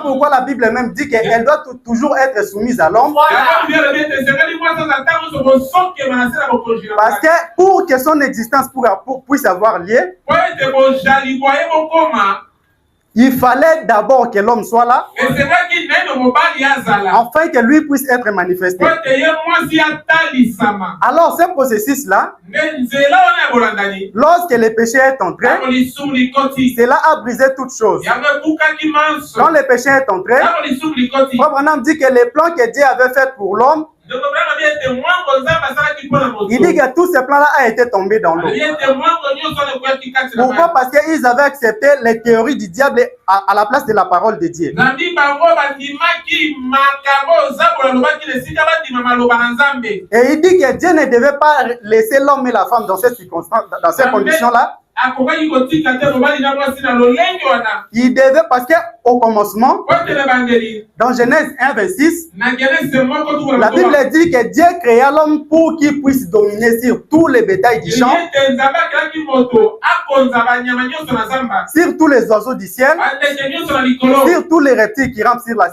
Pourquoi la Bible même dit qu'elle doit toujours être soumise à l'homme? Parce que pour que son existence puisse avoir lieu, il fallait d'abord que l'homme soit là, afin que lui puisse être manifesté. Alors ce processus-là, lorsque le péché est entré, cela a brisé toutes choses. Quand le péché est entré, Abraham dit que les plans que Dieu avait faits pour l'homme, il dit que tous ces plans-là ont été tombés dans l'eau. Pourquoi? Parce qu'ils avaient accepté les théories du diable à la place de la parole de Dieu. Et il dit que Dieu ne devait pas laisser l'homme et la femme dans cette circonstance, dans ces conditions-là. Il devait, parce qu'au commencement, dans Genèse 1, 26, la Bible dit que Dieu créa l'homme pour qu'il puisse dominer sur tous les bétails du champ, sur tous les oiseaux du ciel, sur tous les reptiles qui rampent sur la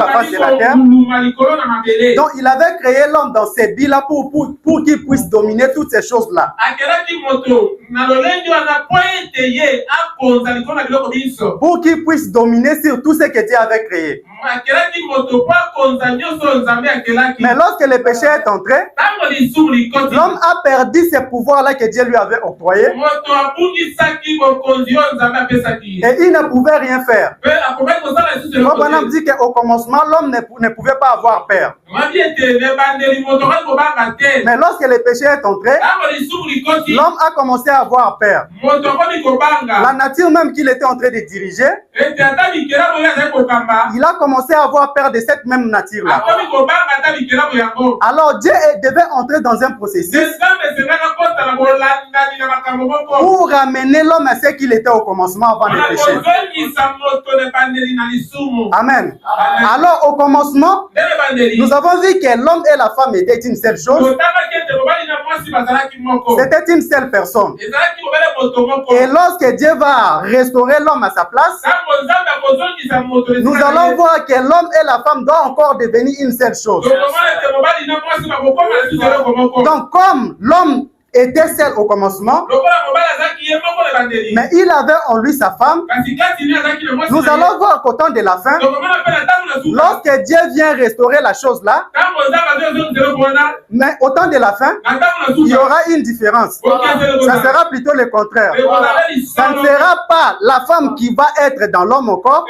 face de la terre. Donc il avait créé l'homme dans ces billes-là pour qu'il puisse dominer toutes ces choses-là. Pour qu'il puisse dominer sur tout ce que Dieu avait créé. Mais lorsque le péché est entré, l'homme a perdu ces pouvoirs-là que Dieu lui avait octroyés. Et il ne pouvait rien faire. Abraham dit qu'au commencement, l'homme ne pouvait pas avoir peur. Mais lorsque le péché est entré, l'homme a commencé à avoir peur. La nature même qu'il était en train de diriger, il a commencé à avoir peur de cette même nature-là. Alors Dieu devait entrer dans un processus pour ramener l'homme à ce qu'il était au commencement avant le péché. Amen. Alors au commencement, nous avons vu que l'homme et la femme étaient une seule chose. C'était une seule personne. Et lorsque Dieu va restaurer l'homme à sa place, nous allons voir que l'homme et la femme doivent encore devenir une seule chose. Donc comme l'homme était seul au commencement, mais il avait en lui sa femme, nous allons voir qu'au temps de la fin, lorsque Dieu vient restaurer la chose là, mais au temps de la fin, il y aura une différence. Ça sera plutôt le contraire. Ça ne sera pas la femme qui va être dans l'homme encore,